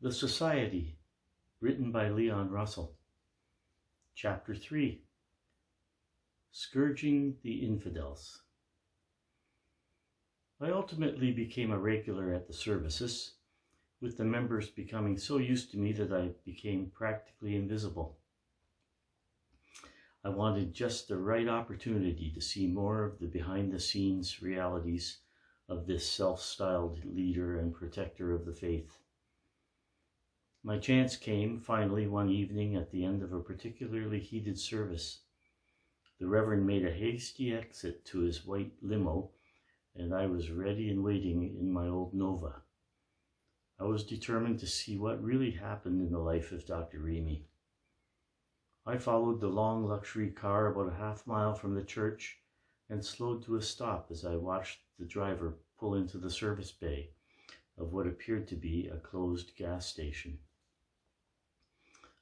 The Society, written by Leon Russell. Chapter 3, Scourging the Infidels. I ultimately became a regular at the services, with the members becoming so used to me that I became practically invisible. I wanted just the right opportunity to see more of the behind-the-scenes realities of this self-styled leader and protector of the faith. My chance came, finally, one evening at the end of a particularly heated service. The Reverend made a hasty exit to his white limo, and I was ready and waiting in my old Nova. I was determined to see what really happened in the life of Dr. Remy. I followed the long luxury car about a half-mile from the church and slowed to a stop as I watched the driver pull into the service bay of what appeared to be a closed gas station.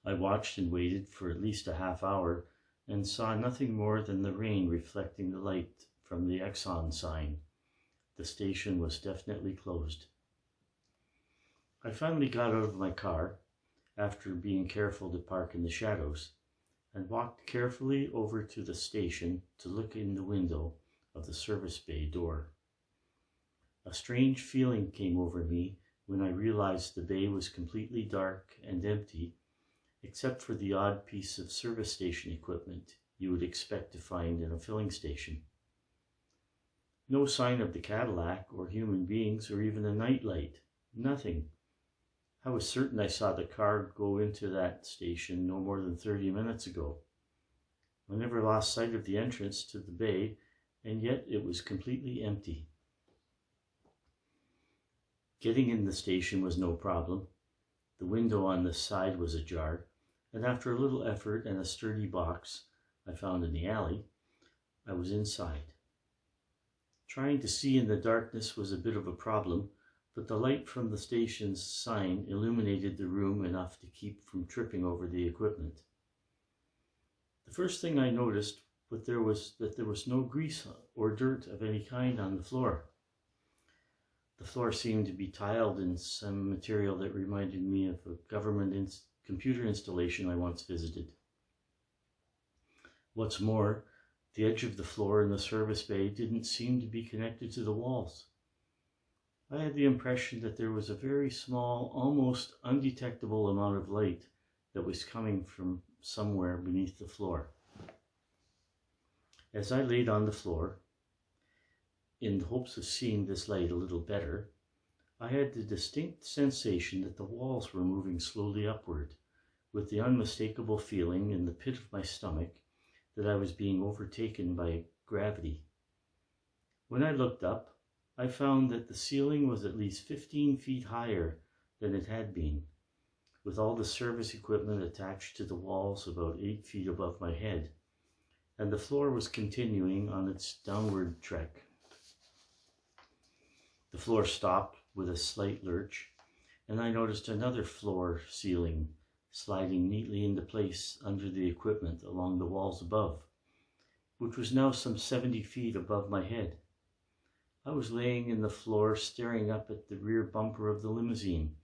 I watched and waited for at least a half hour and saw nothing more than the rain reflecting the light from the Exxon sign. The station was definitely closed. I finally got out of my car, after being careful to park in the shadows, and walked carefully over to the station to look in the window of the service bay door. A strange feeling came over me when I realized the bay was completely dark and empty, except for the odd piece of service station equipment you would expect to find in a filling station. No sign of the Cadillac or human beings or even a nightlight. Nothing. I was certain I saw the car go into that station no more than 30 minutes ago. I never lost sight of the entrance to the bay, and yet it was completely empty. Getting in the station was no problem. The window on the side was ajar, and after a little effort and a sturdy box I found in the alley, I was inside. Trying to see in the darkness was a bit of a problem, but the light from the station's sign illuminated the room enough to keep from tripping over the equipment. The first thing I noticed that there was no grease or dirt of any kind on the floor. The floor seemed to be tiled in some material that reminded me of a government computer installation I once visited. What's more, the edge of the floor in the service bay didn't seem to be connected to the walls. I had the impression that there was a very small, almost undetectable amount of light that was coming from somewhere beneath the floor. As I laid on the floor, in the hopes of seeing this light a little better, I had the distinct sensation that the walls were moving slowly upward, with the unmistakable feeling in the pit of my stomach that I was being overtaken by gravity. When I looked up, I found that the ceiling was at least 15 feet higher than it had been, with all the service equipment attached to the walls about 8 feet above my head, and the floor was continuing on its downward trek. The floor stopped with a slight lurch, and I noticed another floor ceiling sliding neatly into place under the equipment along the walls above, which was now some 70 feet above my head. I was laying in the floor staring up at the rear bumper of the limousine,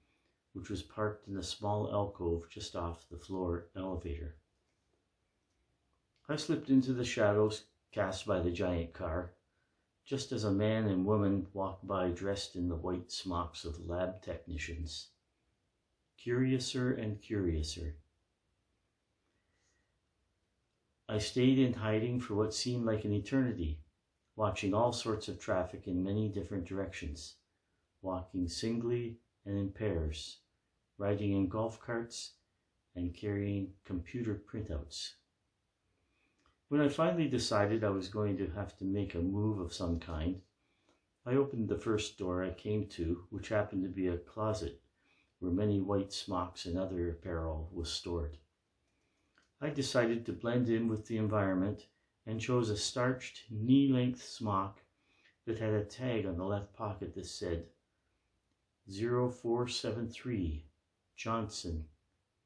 which was parked in a small alcove just off the floor elevator. I slipped into the shadows cast by the giant car, just as a man and woman walked by dressed in the white smocks of lab technicians. Curiouser and curiouser. I stayed in hiding for what seemed like an eternity, watching all sorts of traffic in many different directions, walking singly and in pairs, riding in golf carts, and carrying computer printouts. When I finally decided I was going to have to make a move of some kind, I opened the first door I came to, which happened to be a closet where many white smocks and other apparel was stored. I decided to blend in with the environment and chose a starched knee-length smock that had a tag on the left pocket that said 0473 Johnson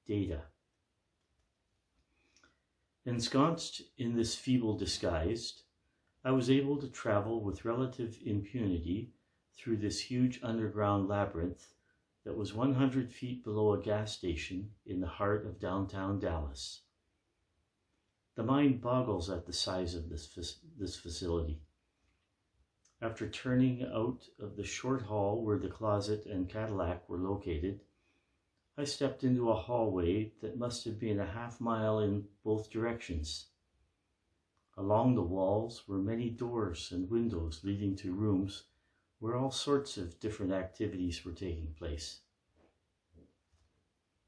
Data. Ensconced in this feeble disguise, I was able to travel with relative impunity through this huge underground labyrinth that was 100 feet below a gas station in the heart of downtown Dallas. The mind boggles at the size of this facility. After turning out of the short hall where the closet and Cadillac were located, I stepped into a hallway that must have been a half-mile in both directions. Along the walls were many doors and windows leading to rooms where all sorts of different activities were taking place.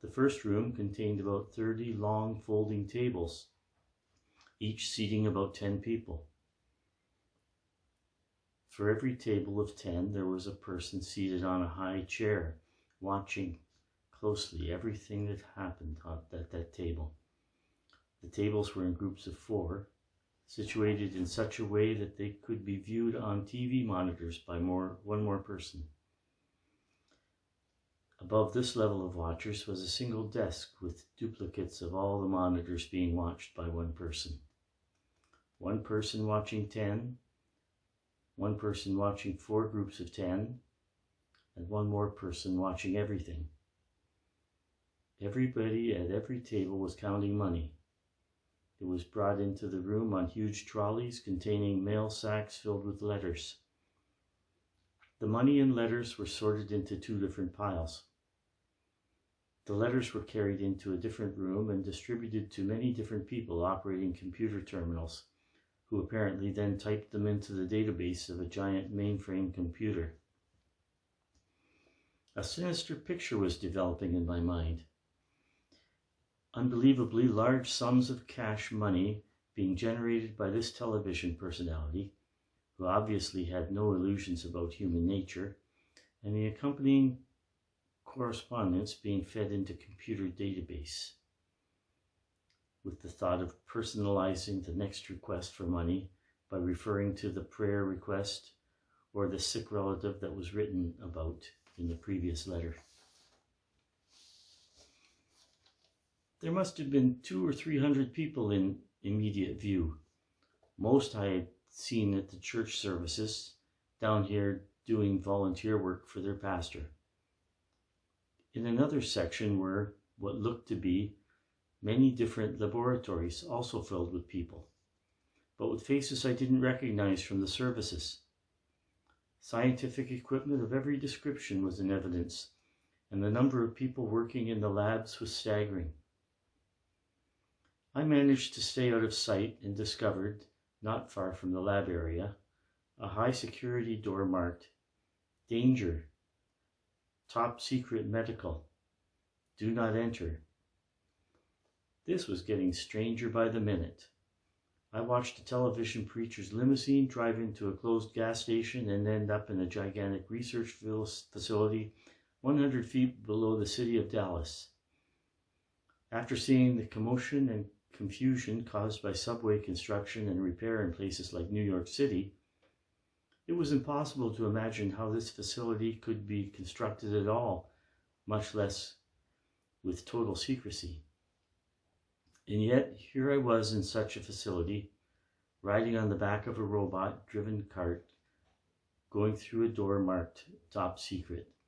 The first room contained about 30 long folding tables, each seating about 10 people. For every table of 10, there was a person seated on a high chair, watching closely everything that happened at that table. The tables were in groups of 4, situated in such a way that they could be viewed on TV monitors by one more person. Above this level of watchers was a single desk with duplicates of all the monitors being watched by one person. One person watching 10, one person watching 4 groups of 10, and one more person watching everything. Everybody at every table was counting money. It was brought into the room on huge trolleys containing mail sacks filled with letters. The money and letters were sorted into 2 different piles. The letters were carried into a different room and distributed to many different people operating computer terminals, who apparently then typed them into the database of a giant mainframe computer. A sinister picture was developing in my mind. Unbelievably large sums of cash money being generated by this television personality, who obviously had no illusions about human nature, and the accompanying correspondence being fed into computer database, with the thought of personalizing the next request for money by referring to the prayer request or the sick relative that was written about in the previous letter. There must have been 200 or 300 people in immediate view. Most I had seen at the church services down here doing volunteer work for their pastor. In another section were what looked to be many different laboratories, also filled with people, but with faces I didn't recognize from the services. Scientific equipment of every description was in evidence, and the number of people working in the labs was staggering. I managed to stay out of sight and discovered, not far from the lab area, a high security door marked "Danger, Top Secret Medical, Do Not Enter." This was getting stranger by the minute. I watched a television preacher's limousine drive into a closed gas station and end up in a gigantic research facility 100 feet below the city of Dallas. After seeing the commotion and confusion caused by subway construction and repair in places like New York City, it was impossible to imagine how this facility could be constructed at all, much less with total secrecy. And yet, here I was in such a facility, riding on the back of a robot-driven cart, going through a door marked "Top Secret."